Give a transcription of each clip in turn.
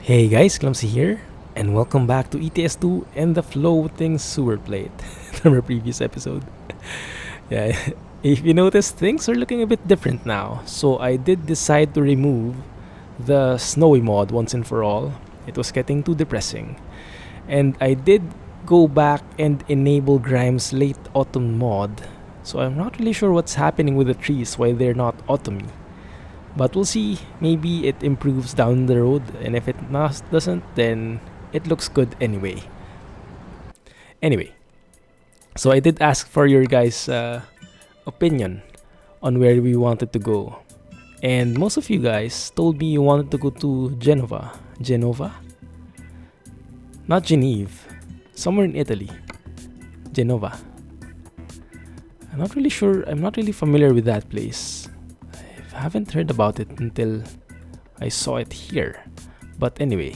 Hey guys, Clumsy here, and welcome back to ETS2 and the floating sewer plate from our previous episode. Yeah, if you notice, things are looking a bit different now, so I did decide to remove the snowy mod once and for all. It was getting too depressing. And I did go back and enable Grime's late autumn mod, so I'm not really sure what's happening with the trees, why they're not autumny. But we'll see. Maybe it improves down the road, and if it doesn't, then it looks good anyway. Anyway, so I did ask for your guys' opinion on where we wanted to go, and most of you guys told me you wanted to go to Genova. Genova? Not Geneve. Somewhere in Italy. Genova. I'm not really sure. I'm not really familiar with that place. I haven't heard about it until I saw it here. But anyway,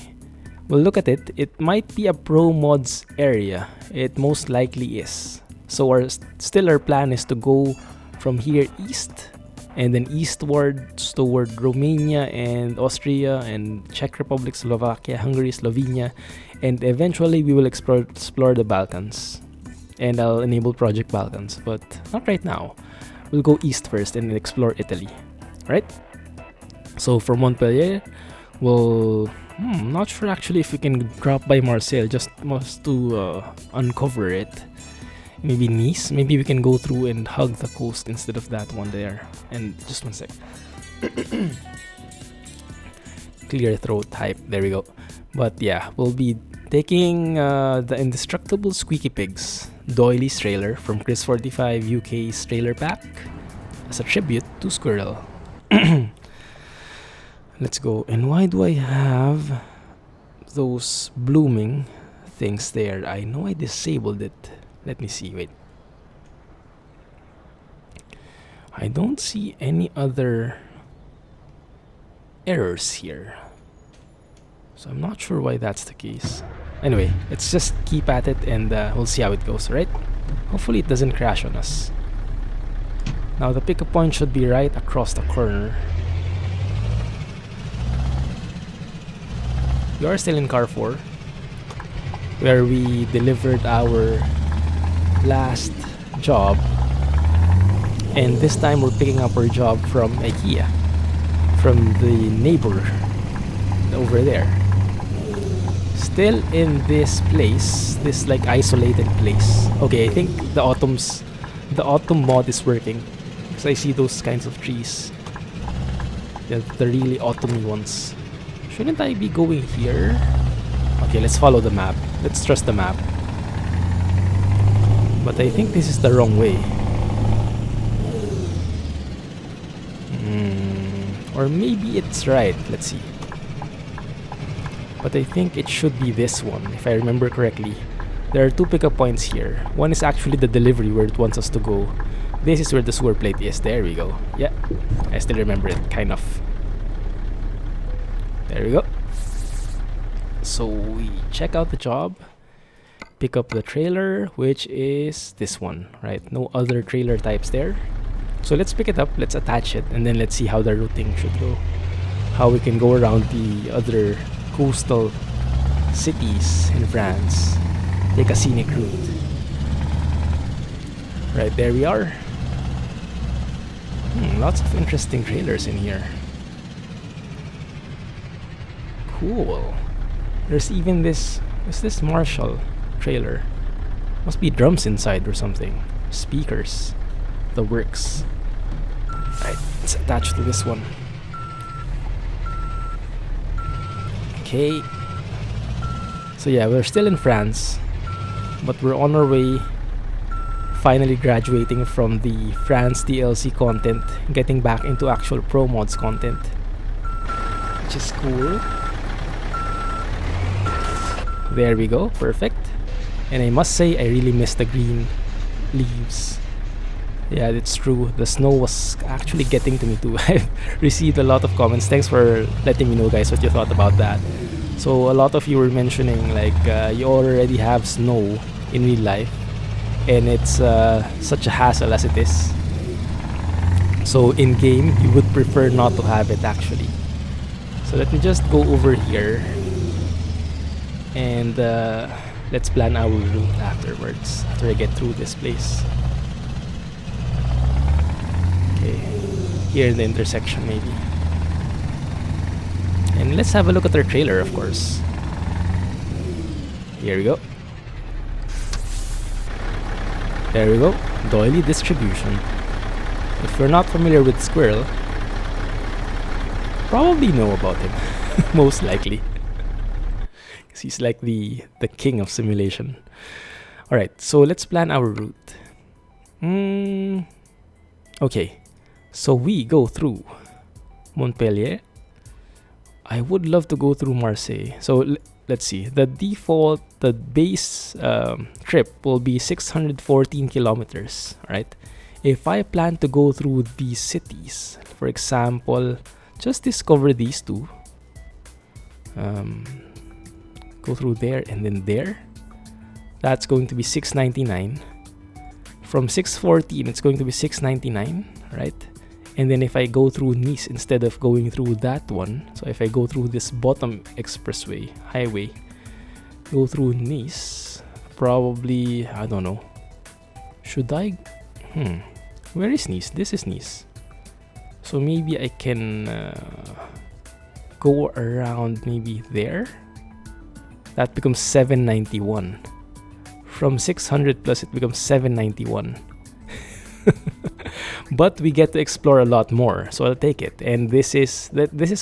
we'll look at it. It might be a ProMods area. It most likely is. So our plan is to go from here east and then eastwards toward Romania and Austria and Czech Republic, Slovakia, Hungary, Slovenia, and eventually we will explore the Balkans. And I'll enable Project Balkans, but not right now. We'll go east first and explore Italy. Right? So from Montpellier, I'm not sure actually if we can drop by Marseille just to uncover it. Maybe Nice. Maybe we can go through and hug the coast instead of that one there. And just one sec. Clear throat type. There we go. But yeah, we'll be taking the Indestructible Squeaky Pigs Doilies trailer from Chris45 UK's trailer pack as a tribute to Squirrel. Let's go. And why do I have those blooming things there? I know I disabled it. Let me see. Wait. I don't see any other errors here. So I'm not sure why that's the case. Anyway, let's just keep at it and we'll see how it goes, right? Hopefully it doesn't crash on us. Now the pickup point should be right across the corner. We are still in car 4, where we delivered our last job, and this time we're picking up our job from IKEA, from the neighbor over there. Still in this place, this like isolated place. Okay, I think the autumn mod is working. Because I see those kinds of trees. The really autumny ones. Shouldn't I be going here? Okay, let's follow the map. Let's trust the map. But I think this is the wrong way. Or maybe it's right. Let's see. But I think it should be this one, if I remember correctly. There are two pickup points here. One is actually the delivery where it wants us to go. This is where the sewer plate is. There we go. Yeah, I still remember it, kind of. There we go. So we check out the job, pick up the trailer, which is this one, right? No other trailer types there. So let's pick it up, let's attach it, and then let's see how the routing should go. How we can go around the other coastal cities in France. Take a scenic route. Right, there we are. Lots of interesting trailers in here. Cool. There's even this... What's this Marshall trailer? Must be drums inside or something. Speakers. The works. Right, it's attached to this one. Okay. So yeah, we're still in France. But we're on our way, finally graduating from the France DLC content, getting back into actual ProMods content, which is cool. There we go, perfect. And I must say, I really miss the green leaves. Yeah, it's true. The snow was actually getting to me too. I've received a lot of comments. Thanks for letting me know, guys, what you thought about that. So a lot of you were mentioning like you already have snow in real life, and it's such a hassle as it is. So in game, you would prefer not to have it actually. So let me just go over here and let's plan our route afterwards, after I get through this place. Okay, here in the intersection maybe. And let's have a look at our trailer, of course. Here we go. There we go, doily distribution. If you're not familiar with Squirrel, probably know about him, most likely. Because he's like the king of simulation. Alright, so let's plan our route. Okay, so we go through Montpellier. I would love to go through Marseille. So let's see. The base trip will be 614 kilometers, right? If I plan to go through these cities, for example, just discover these two. Go through there and then there. That's going to be 699. From 614, it's going to be 699, right? And then if I go through Nice instead of going through that one, so if I go through this bottom expressway, highway, go through Nice, probably, I don't know. Should I? Where is Nice? This is Nice. So maybe I can go around maybe there. That becomes 791. From 600 plus, it becomes 791. But we get to explore a lot more, so I'll take it. And this is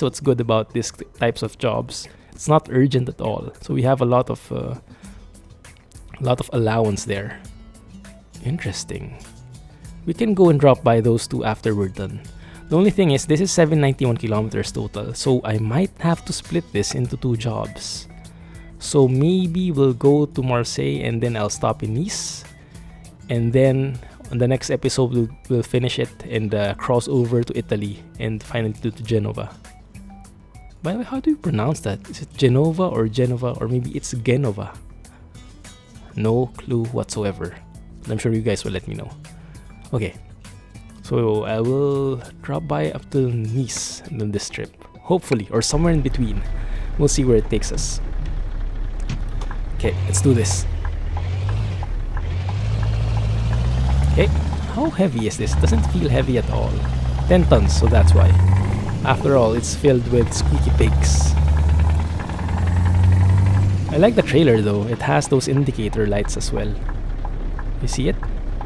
what's good about these types of jobs. It's not urgent at all, so we have a lot of allowance there. Interesting. We can go and drop by those two after we're done. The only thing is, this is 791 kilometers total, so I might have to split this into two jobs. So maybe we'll go to Marseille and then I'll stop in Nice, and then on the next episode we'll finish it and cross over to Italy and finally to Genova. By the way, how do you pronounce that? Is it Genova or Genova, or maybe it's Genova? No clue whatsoever. I'm sure you guys will let me know. Okay, so I will drop by up to Nice on this trip, hopefully, or somewhere in between. We'll see where it takes us. Okay, let's do this. Okay, how heavy is this? Doesn't feel heavy at all. 10 tons, so that's why. After all, it's filled with squeaky pigs. I like the trailer though. It has those indicator lights as well. You see it?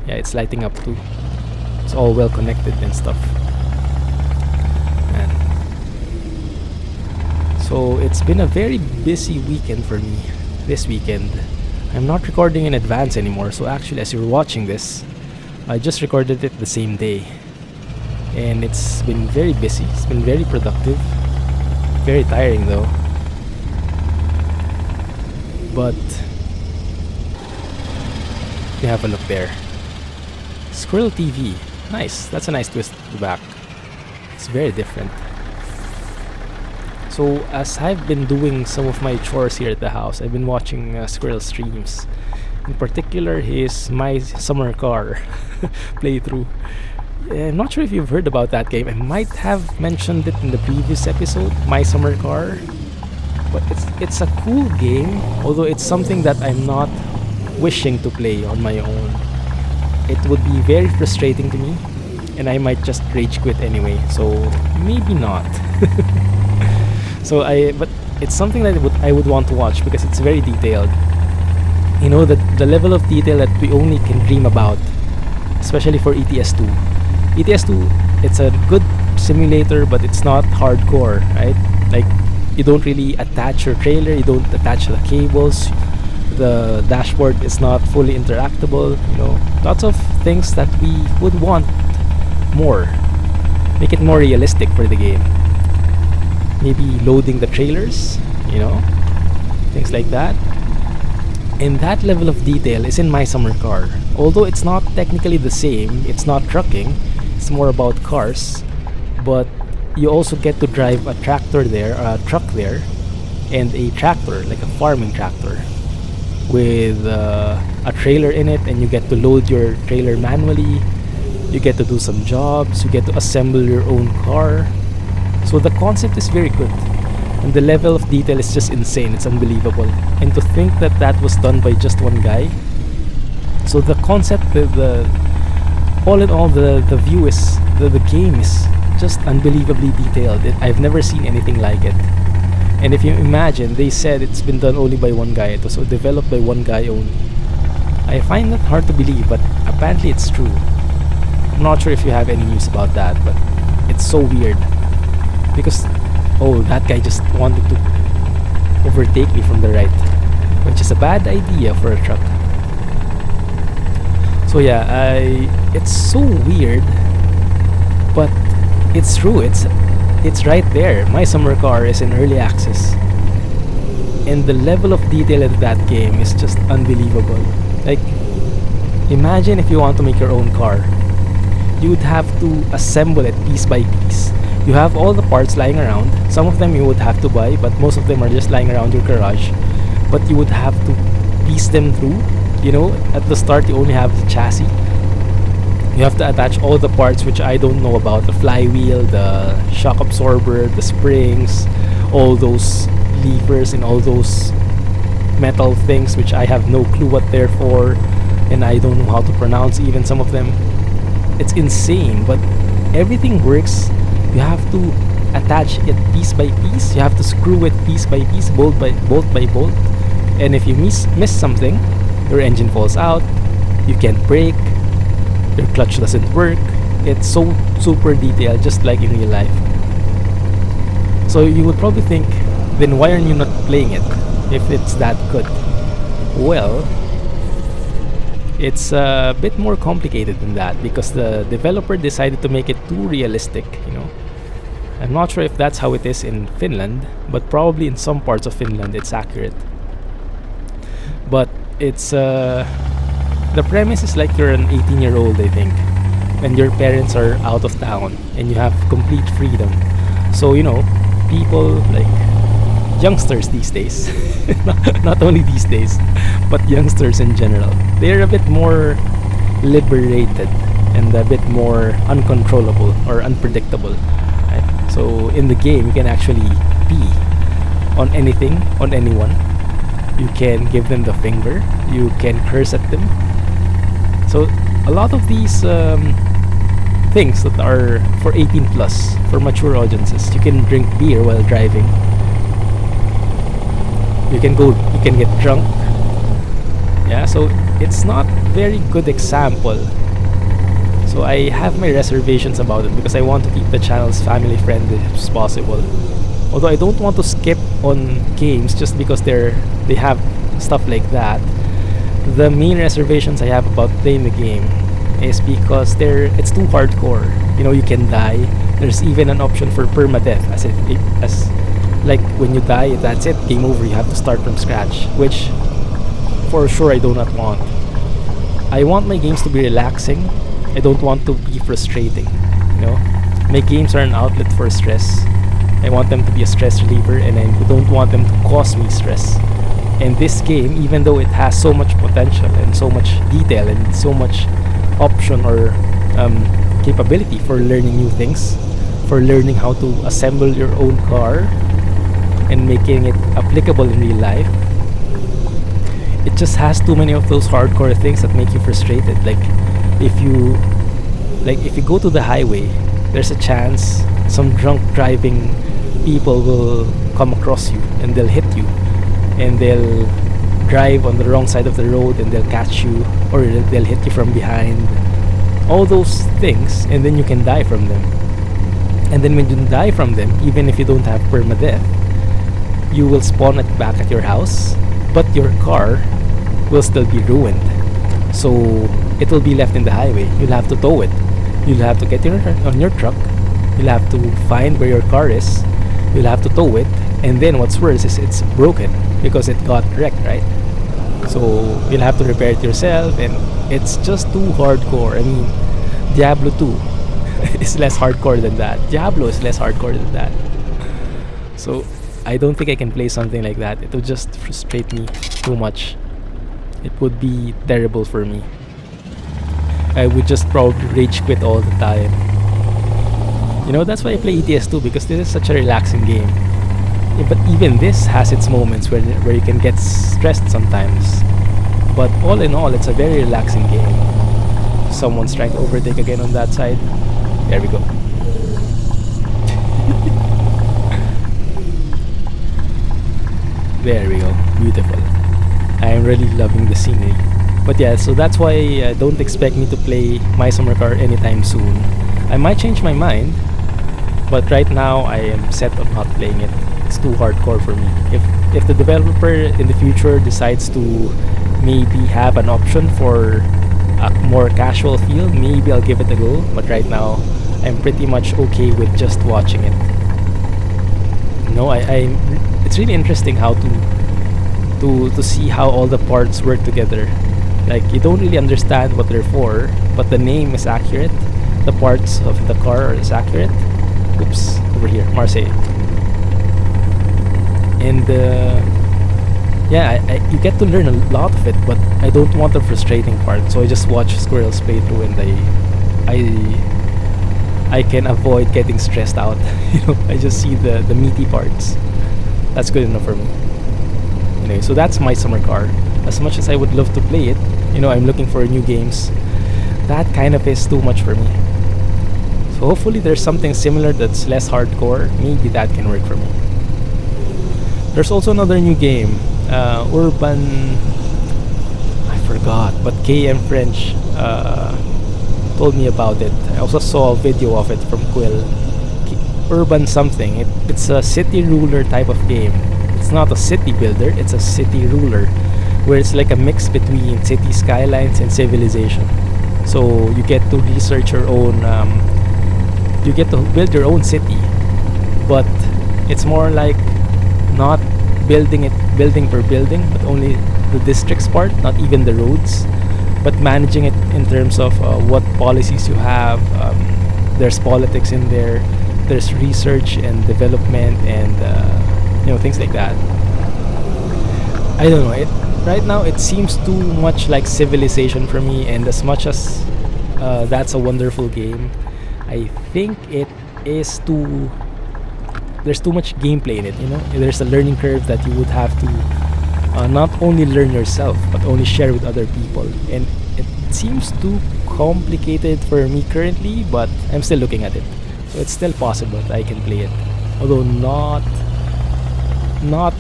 Yeah, it's lighting up too. It's all well connected and stuff. Man. So it's been a very busy weekend for me this weekend. I'm not recording in advance anymore, so actually as you're watching this, I just recorded it the same day. And it's been very busy. It's been very productive. Very tiring though. But you have a look there. Squirrel TV. Nice. That's a nice twist to the back. It's very different. So as I've been doing some of my chores here at the house, I've been watching Squirrel streams. In particular, his My Summer Car playthrough. I'm not sure if you've heard about that game. I might have mentioned it in the previous episode, My Summer Car. But it's a cool game, although it's something that I'm not wishing to play on my own. It would be very frustrating to me, and I might just rage quit anyway, so maybe not. But it's something that I would want to watch because it's very detailed. You know, the level of detail that we only can dream about, especially for ETS2. ETS2, it's a good simulator, but it's not hardcore, right? Like, you don't really attach your trailer, you don't attach the cables, the dashboard is not fully interactable, you know, lots of things that we would want more. Make it more realistic for the game. Maybe loading the trailers, you know, things like that. And that level of detail is in My Summer Car. Although it's not technically the same, it's not trucking, it's more about cars, but you also get to drive a tractor there, a truck there, and a tractor, like a farming tractor, with a trailer in it, and you get to load your trailer manually. You get to do some jobs, you get to assemble your own car. So the concept is very good. And the level of detail is just insane. It's unbelievable. And to think that that was done by just one guy. So the concept, the all in all, the view is the game is just unbelievably detailed. I've never seen anything like it. And if you imagine, they said it's been done only by one guy. It was developed by one guy only. I find that hard to believe, but apparently it's true. I'm not sure if you have any news about that, but it's so weird. Because, oh, that guy just wanted to overtake me from the right, which is a bad idea for a truck. So yeah, it's so weird, but it's true. It's right there. My summer car is in early access, and the level of detail in that game is just unbelievable. Like, imagine if you want to make your own car, you would have to assemble it piece by piece. You have all the parts lying around. Some of them you would have to buy, but most of them are just lying around your garage. But you would have to piece them through. You know, at the start you only have the chassis. You have to attach all the parts which I don't know about. The flywheel, the shock absorber, the springs, all those levers and all those metal things which I have no clue what they're for, and I don't know how to pronounce even some of them. It's insane, but everything works. You have to attach it piece by piece. You have to screw it piece by piece, bolt by bolt. And if you miss something, your engine falls out, you can't brake, your clutch doesn't work. It's so super detailed, just like in real life. So you would probably think, then why are you not playing it if it's that good? Well, it's a bit more complicated than that, because the developer decided to make it too realistic, you know. I'm not sure if that's how it is in Finland, but probably in some parts of Finland it's accurate. But it's the premise is like you're an 18-year-old, I think, and your parents are out of town and you have complete freedom. So, you know, people like youngsters these days, not only these days, but youngsters in general, they're a bit more liberated and a bit more uncontrollable or unpredictable, right? So in the game you can actually pee on anything, on anyone. You can give them the finger, you can curse at them. So a lot of these things that are for 18 plus, for mature audiences. You can drink beer while driving. You can get drunk. Yeah, so it's not very good example. So I have my reservations about it because I want to keep the channels family friendly as possible. Although I don't want to skip on games just because they have stuff like that. The main reservations I have about playing the game is because it's too hardcore. You know, you can die. There's even an option for permadeath, as like when you die, that's it, game over. You have to start from scratch, which for sure I do not want. I want my games to be relaxing. I don't want to be frustrating. You know, my games are an outlet for stress. I want them to be a stress reliever, and I don't want them to cause me stress. And this game, even though it has so much potential and so much detail and so much option or capability for learning new things, for learning how to assemble your own car and making it applicable in real life, it just has too many of those hardcore things that make you frustrated. Like if you go to the highway, there's a chance some drunk driving people will come across you and they'll hit you, and they'll drive on the wrong side of the road and they'll catch you, or they'll hit you from behind. All those things, and then you can die from them. And then when you die from them, even if you don't have permadeath, you will spawn it back at your house, but your car will still be ruined. So it will be left in the highway. You'll have to tow it. You'll have to get on your truck. You'll have to find where your car is. You'll have to tow it. And then what's worse is it's broken because it got wrecked, right? So you'll have to repair it yourself, and it's just too hardcore. I mean, Diablo 2 is less hardcore than that. Diablo is less hardcore than that. So I don't think I can play something like that. It would just frustrate me too much. It would be terrible for me. I would just probably rage quit all the time. You know, that's why I play ETS2, because this is such a relaxing game. But even this has its moments where you can get stressed sometimes. But all in all, it's a very relaxing game. Someone's trying to overtake again on that side. There we go. There we go. Beautiful. I am really loving the scenery. But yeah, so that's why don't expect me to play My Summer Car anytime soon. I might change my mind, but right now I am set on not playing it. It's too hardcore for me. If the developer in the future decides to maybe have an option for a more casual feel, maybe I'll give it a go. But right now, I'm pretty much okay with just watching it. No, it's really interesting how to see how all the parts work together. Like, you don't really understand what they're for, but the name is accurate. The parts of the car is accurate. Oops, over here, Marseille. And yeah, you get to learn a lot of it, but I don't want the frustrating part, so I just watch squirrels play through, and I can avoid getting stressed out. I just see the meaty parts. That's good enough for me. Anyway, so that's My Summer Car. As much as I would love to play it, I'm looking for new games. That kind of is too much for me. So hopefully there's something similar that's less hardcore. Maybe that can work for me. There's also another new game, Urban. I forgot, but KM French told me about it. I also saw a video of it from Quill. Urban something. It's a city ruler type of game. It's not a city builder, it's a city ruler, where it's like a mix between city skylines and civilization. So you get to research your own, you get to build your own city, but it's more like not building per building, but only the districts part, not even the roads, but managing it in terms of what policies you have. There's politics in there, there's research and development, and things like that. I don't know, right now it seems too much like Civilization for me, and as much as that's a wonderful game, I think it is too, there's too much gameplay in it. There's a learning curve that you would have to not only learn yourself, but only share with other people, and it seems too complicated for me currently, but I'm still looking at it, so it's still possible that I can play it, although not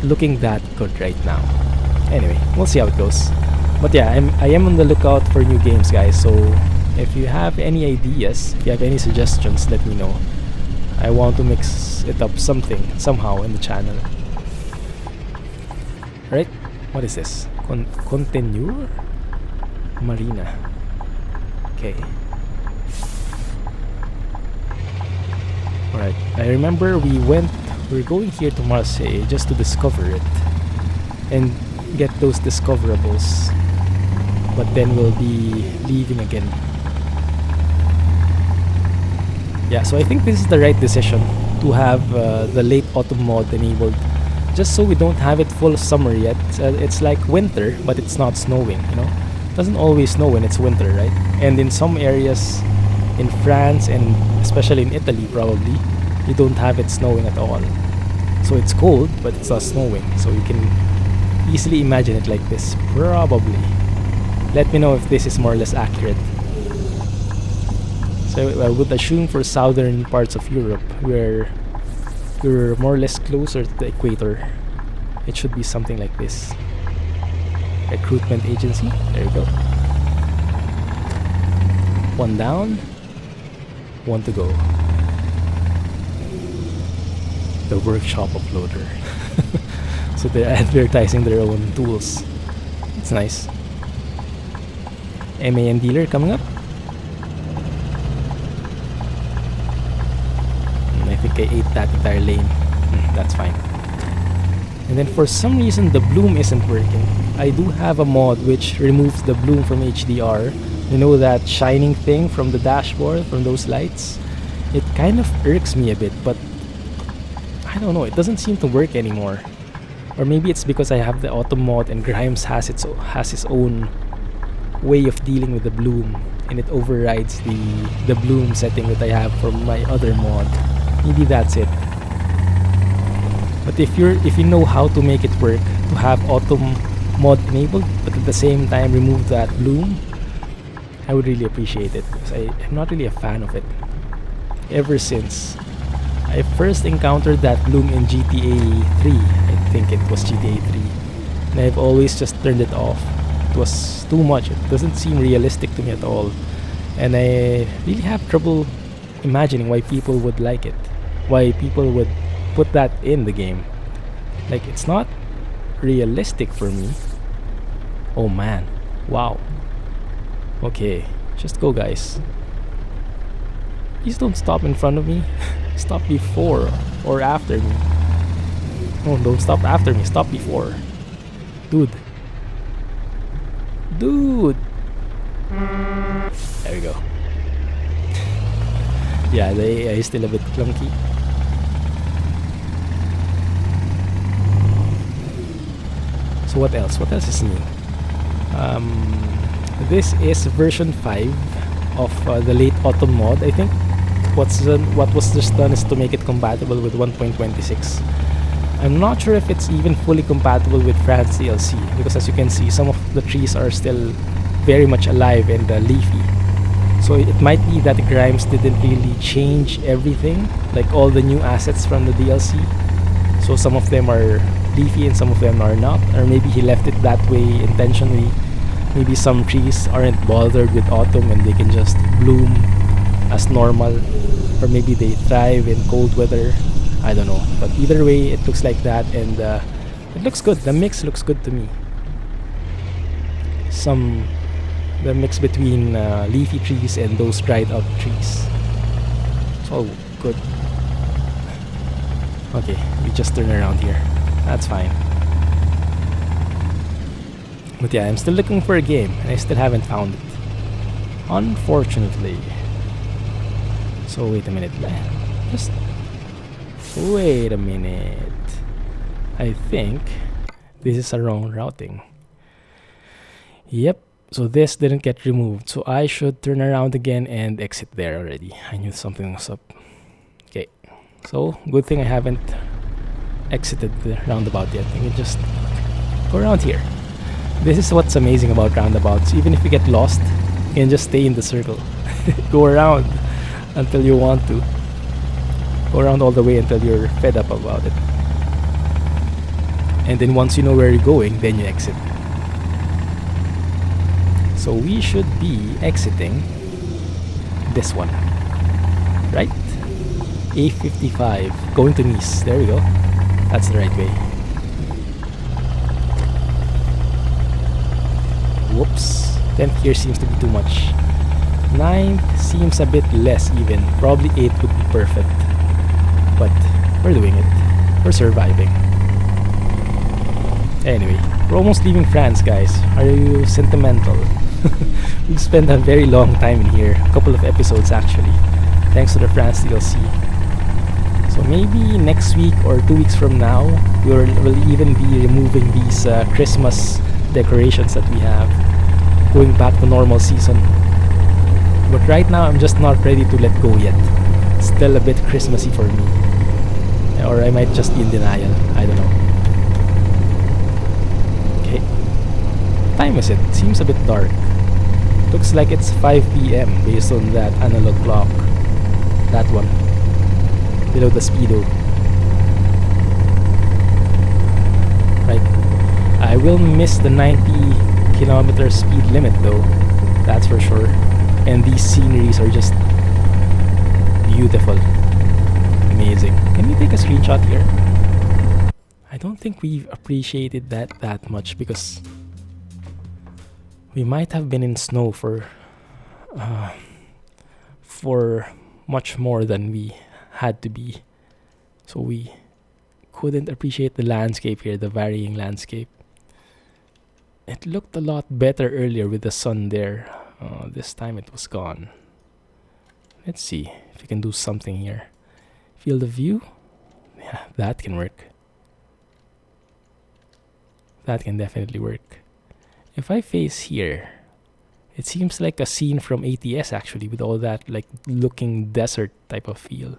looking that good right now. Anyway, we'll see how it goes. But yeah, I am on the lookout for new games, guys, so if you have any ideas, if you have any suggestions, let me know. I want to mix it up somehow in the channel. Right? What is this? Continue? Marina. Okay. Alright, I remember we're going here to Marseille just to discover it and get those discoverables, but then we'll be leaving again. Yeah, so I think this is the right decision to have the late autumn mod enabled, just so we don't have it full summer yet. It's like winter, but it's not snowing. It doesn't always snow when it's winter, right? And in some areas in France, and especially in Italy probably, you don't have it snowing at all. So it's cold, but it's not snowing, so you can easily imagine it like this, probably. Let me know if this is more or less accurate. So I would assume for southern parts of Europe, where you're more or less closer to the equator, it should be something like this. Recruitment agency, there you go. One down, one to go. The workshop uploader. So they're advertising their own tools. It's nice. MAN dealer coming up. I think I ate that entire lane. That's fine. And then for some reason the bloom isn't working. I do have a mod which removes the bloom from HDR. That shining thing from the dashboard, from those lights. It kind of irks me a bit, but I don't know, it doesn't seem to work anymore. Or maybe it's because I have the autumn mod and Grimes has his own way of dealing with the bloom, and it overrides the bloom setting that I have from my other mod. Maybe that's it. But if you know how to make it work, to have autumn mod enabled, but at the same time remove that bloom, I would really appreciate it, because I'm not really a fan of it. Ever since I first encountered that bloom in GTA 3, I think it was GTA 3, and I've always just turned it off. It was too much. It doesn't seem realistic to me at all, and I really have trouble imagining why people would like it, why people would put that in the game. Like, it's not realistic for me. Oh man, wow. Okay, just go, guys. Please don't stop in front of me. Stop before or after me. No, don't stop after me. Stop before. Dude. Dude. There we go. Yeah, the AI is still a bit clunky. So what else? What else is new? This is version 5 of the late autumn mod, I think. What was just done is to make it compatible with 1.26. I'm not sure if it's even fully compatible with France DLC, because as you can see, some of the trees are still very much alive and leafy. So it might be that Grimes didn't really change everything, like all the new assets from the DLC. So some of them are leafy and some of them are not, or maybe he left it that way intentionally. Maybe some trees aren't bothered with autumn and they can just bloom as normal, or maybe they thrive in cold weather. I don't know, but either way it looks like that, and it looks good. The mix looks good to me. The mix between leafy trees and those dried out trees. It's all good. Okay, we just turn around here. That's fine. But yeah, I'm still looking for a game and I still haven't found it, unfortunately. So wait a minute. Just wait a minute. I think this is a wrong routing. Yep. So this didn't get removed, so I should turn around again and exit there already. I knew something was up. Okay, so good thing I haven't exited the roundabout yet. I can just go around here. This is what's amazing about roundabouts. Even if you get lost, you can just stay in the circle. Go around until you want to. Go around all the way until you're fed up about it. And then once you know where you're going, then you exit. So we should be exiting this one, right? A55, going to Nice. There we go. That's the right way. Whoops. 10th here seems to be too much. 9th seems a bit less even. Probably 8 would be perfect. But we're doing it. We're surviving. Anyway, we're almost leaving France, guys. Are you sentimental? We've spent a very long time in here. A couple of episodes actually. Thanks to the France DLC. So maybe next week or 2 weeks from now, we'll even be removing these Christmas decorations that we have. Going back to normal season. But right now, I'm just not ready to let go yet. It's still a bit Christmassy for me. Or I might just be in denial. I don't know. Okay. What time is it? It seems a bit dark. Looks like it's 5 p.m. based on that analog clock. That one. Below the speedo. Right. I will miss the 90km speed limit though. That's for sure. And these sceneries are just beautiful. Amazing. Can we take a screenshot here? I don't think we've appreciated that much because we might have been in snow for much more than we had to be. So we couldn't appreciate the landscape here, the varying landscape. It looked a lot better earlier with the sun there. This time it was gone. Let's see if we can do something here. Field of view? Yeah, that can work. That can definitely work. If I face here, it seems like a scene from ATS actually, with all that like looking desert type of feel.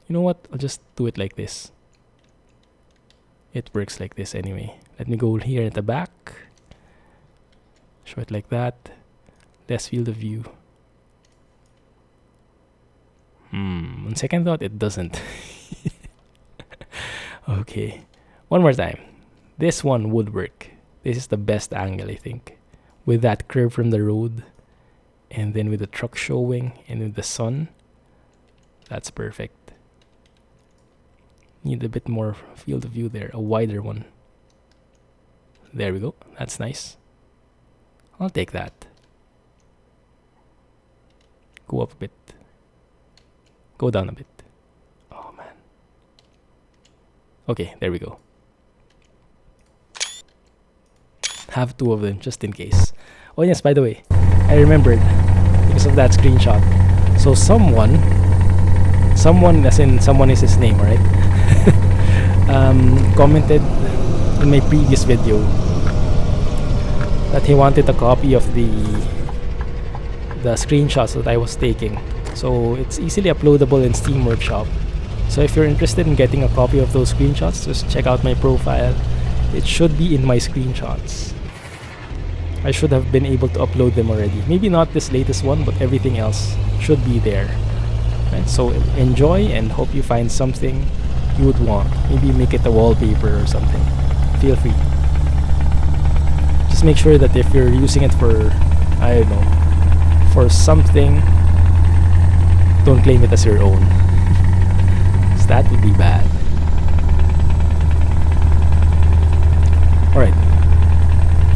You know what? I'll just do it like this. It works like this anyway. Let me go here at the back. Show it like that. Let's field of view. On second thought, it doesn't. Okay. One more time. This one would work. This is the best angle, I think. With that curve from the road, and then with the truck showing, and with the sun. That's perfect. Need a bit more field of view there. A wider one. There we go. That's nice. I'll take that. Go up a bit. Go down a bit. Oh man. Okay, there we go. Have two of them just in case. Oh yes, by the way, I remembered because of that screenshot. So someone as in someone is his name, right? Commented in my previous video that he wanted a copy of the screenshots that I was taking. So it's easily uploadable in Steam Workshop. So if you're interested in getting a copy of those screenshots, just check out my profile. It should be in my screenshots. I should have been able to upload them already. Maybe not this latest one, but everything else should be there. Right? So enjoy and hope you find something you would want. Maybe make it a wallpaper or something. Feel free. Just make sure that if you're using it for, I don't know, for something, don't claim it as your own. So that would be bad. Alright.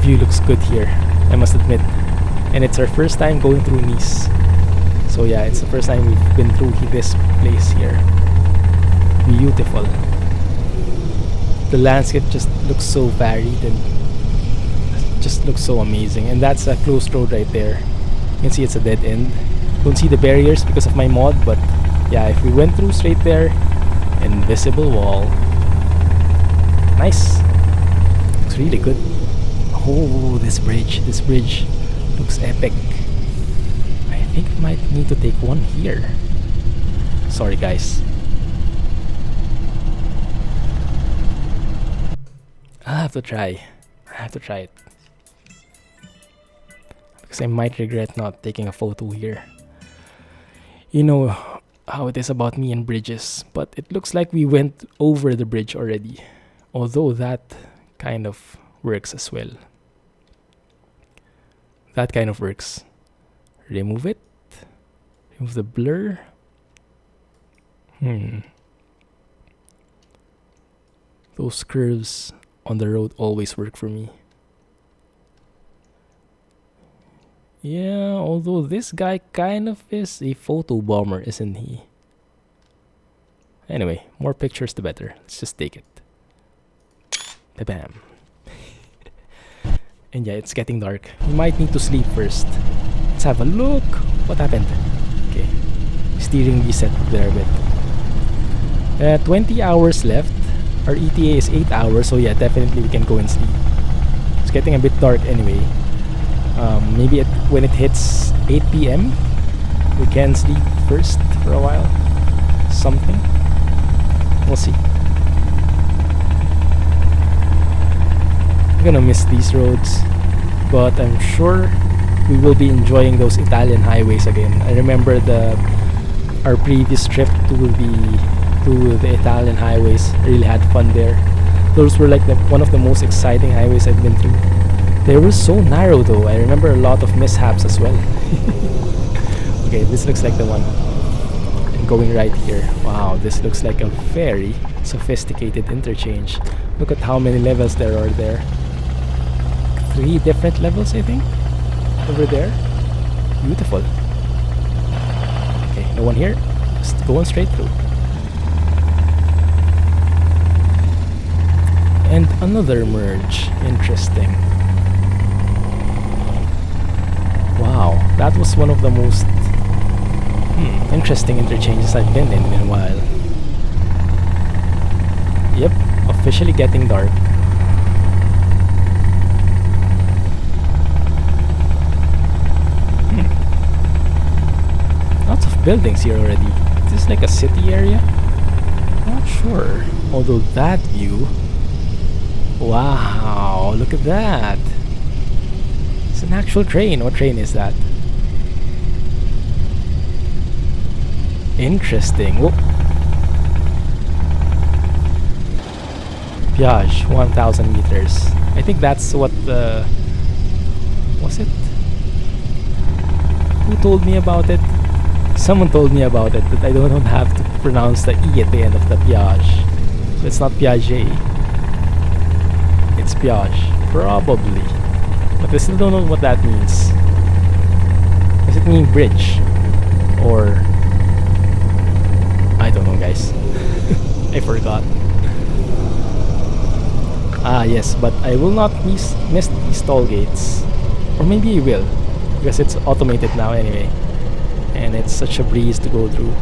View looks good here, I must admit. And it's our first time going through Nice. So yeah, it's the first time we've been through this place here. Beautiful. The landscape just looks so varied and just looks so amazing. And that's a closed road right there. You can see it's a dead end. Don't see the barriers because of my mod, but yeah, if we went through straight there, invisible wall. Nice. Looks really good. Oh, this bridge looks epic. I think I might need to take one here. Sorry guys. I have to try it. Because I might regret not taking a photo here. You know how it is about me and bridges, but it looks like we went over the bridge already. Although that kind of works as well. That kind of works. Remove it. Remove the blur. Those curves on the road always work for me. Yeah, although this guy kind of is a photo bomber, isn't he? Anyway, more pictures the better. Let's just take it. Bam. And yeah, it's getting dark. We might need to sleep first. Let's have a look. What happened? Okay. Steering reset there a bit. 20 hours left. Our ETA is 8 hours, so yeah, definitely we can go and sleep. It's getting a bit dark anyway. Maybe when it hits 8 p.m. we can sleep first for a while. Something. We'll see. I'm gonna miss these roads, but I'm sure we will be enjoying those Italian highways again. I remember our previous trip to the Italian highways. I really had fun there. Those were like one of the most exciting highways I've been through. They were so narrow though. I remember a lot of mishaps as well. Okay, this looks like the one. And going right here. Wow, this looks like a very sophisticated interchange. Look at how many levels there are there. 3 different levels, I think, over there. Beautiful. Okay, no one here. Just going straight through. And another merge. Interesting. Wow, that was one of the most interesting interchanges I've been in a while. Yep, officially getting dark. Lots of buildings here already. Is this like a city area? Not sure. Although that view Wow, look at that. It's an actual train. What train is that? Interesting. Whoa. Piage, 1,000 meters. I think that's what the... Was it? Who told me about it? Someone told me about it, that I don't have to pronounce the E at the end of the Piage. So it's not Piaget. It's Piage. Probably. But I still don't know what that means. Does it mean bridge? Or... I don't know, guys. I forgot. Ah, yes, but I will not miss these toll gates. Or maybe I will, because it's automated now anyway. And it's such a breeze to go through.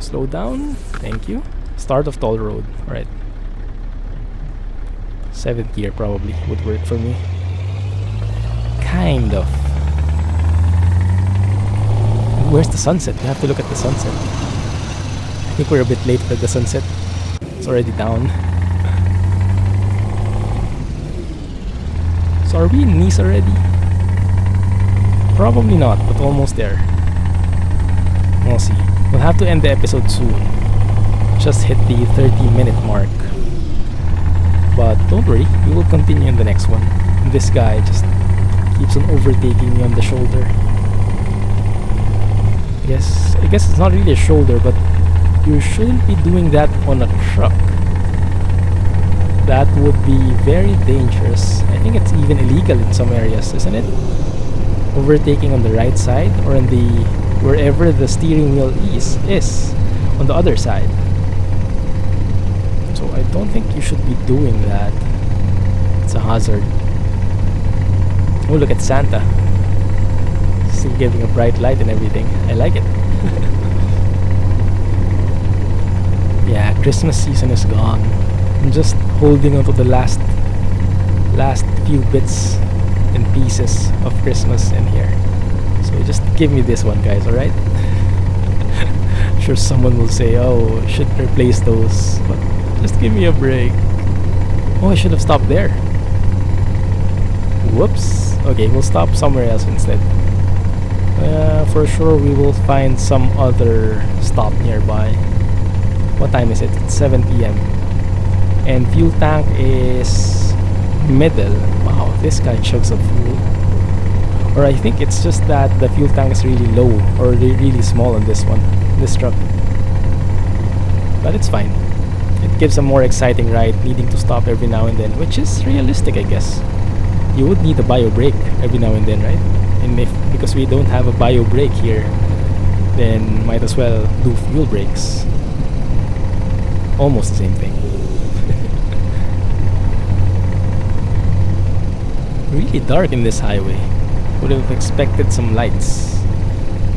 Slow down. Thank you. Start of toll road. Alright. 7th gear probably would work for me. Kind of. Where's the sunset? We have to look at the sunset. I think we're a bit late for the sunset. It's already down. So are we in Nice already? Probably not, but almost there. We'll see. We'll have to end the episode soon. Just hit the 30-minute mark. But don't worry, we will continue in the next one. And this guy just keeps on overtaking me on the shoulder. I guess it's not really a shoulder, but you shouldn't be doing that on a truck. That would be very dangerous. I think it's even illegal in some areas, isn't it? Overtaking on the right side, or on the wherever the steering wheel is on the other side. So I don't think you should be doing that. It's a hazard. Oh, look at Santa. Still giving a bright light and everything. I like it. Yeah, Christmas season is gone. I'm just holding on to the last few bits and pieces of Christmas in here. So just give me this one, guys, alright? I'm sure someone will say, oh, should replace those, but just give me a break. Oh, I should have stopped there. Whoops. Okay, we'll stop somewhere else instead. For sure we will find some other stop nearby. What time is it? It's 7 p.m. And fuel tank is middle. Wow, this guy chugs of fuel. Or I think it's just that the fuel tank is really low or really small on this one, this truck. But it's fine. It gives a more exciting ride, needing to stop every now and then, which is realistic, I guess. You would need a bio brake every now and then, right? And because we don't have a bio brake here, then might as well do fuel brakes. Almost the same thing. Really dark in this highway. Would have expected some lights.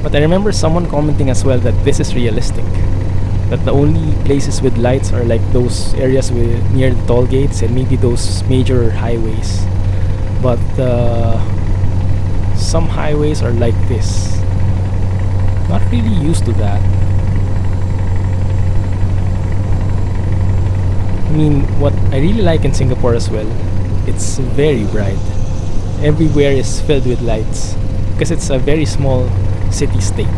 But I remember someone commenting as well that this is realistic. That the only places with lights are like those areas near the toll gates and maybe those major highways. But some highways are like this. Not really used to that. I mean, what I really like in Singapore as well, it's very bright. Everywhere is filled with lights because it's a very small city-state.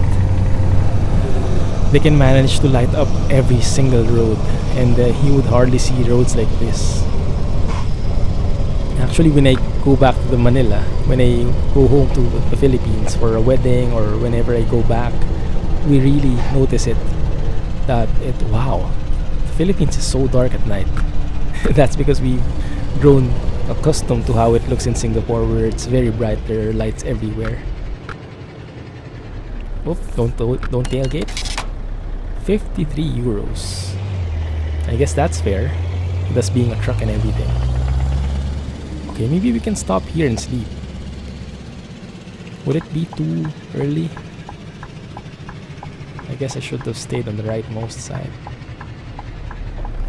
They can manage to light up every single road, and you would hardly see roads like this. Actually, when I go back to Manila, when I go home to the Philippines for a wedding or whenever I go back, we really notice it. Wow, the Philippines is so dark at night. That's because we've grown accustomed to how it looks in Singapore, where it's very bright. There are lights everywhere. Oh, don't tailgate. 53 euros. I guess that's fair, with us being a truck and everything. Okay, maybe we can stop here and sleep. Would it be too early? I guess I should have stayed on the rightmost side.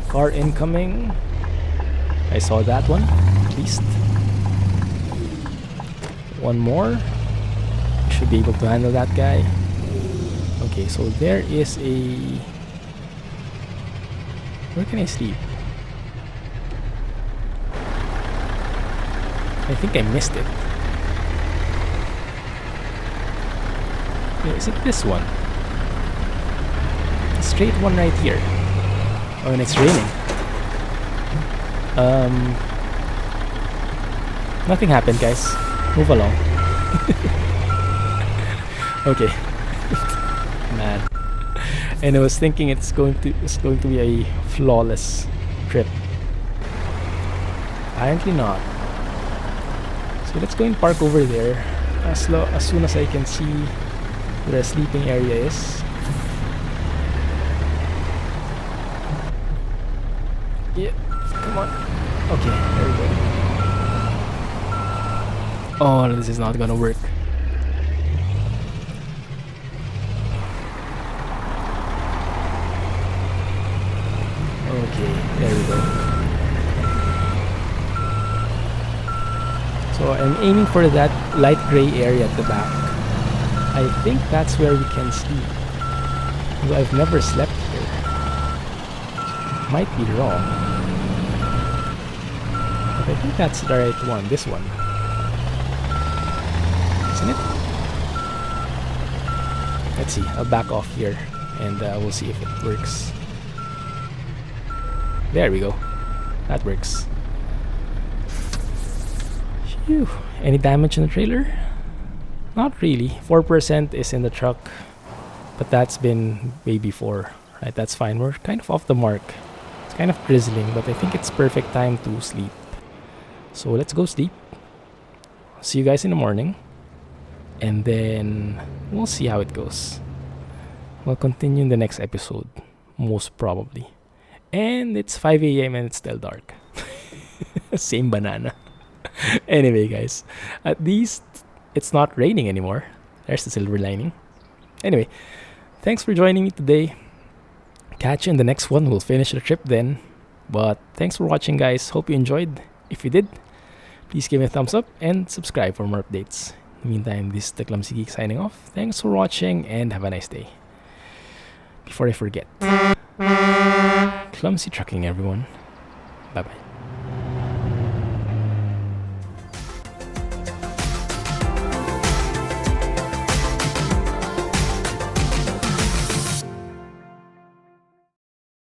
Car incoming. I saw that one, at least. One more. I should be able to handle that guy. Okay, so there is a Where can I sleep? I think I missed it. Is it this one? The straight one right here. Oh, and it's raining. Nothing happened, guys. Move along. Okay. Man. And I was thinking it's going to be a flawless trip. Apparently not. So let's go and park over there as soon as I can see where the sleeping area is. Yeah, come on. Okay, there we go. Oh, this is not gonna work. Okay, there we go. So I'm aiming for that light gray area at the back. I think that's where we can sleep. Though I've never slept here. Might be wrong. But I think that's the right one, this one. Isn't it? Let's see, I'll back off here and we'll see if it works. There we go. That works. Phew. Any damage in the trailer? Not really. 4% is in the truck, but that's been way before. Right, that's fine. We're kind of off the mark. It's kind of drizzling, but I think it's perfect time to sleep. So let's go sleep. See you guys in the morning. And then we'll see how it goes. We'll continue in the next episode, most probably. And it's 5 a.m. and it's still dark. Same banana. Anyway, guys, at least it's not raining anymore. There's the silver lining. Anyway, thanks for joining me today. Catch you in the next one. We'll finish the trip then. But thanks for watching, guys. Hope you enjoyed. If you did, please give me a thumbs up and subscribe for more updates. In the meantime, this is the Clumsy Geek signing off. Thanks for watching and have a nice day. Before I forget, clumsy trucking, everyone. Bye-bye.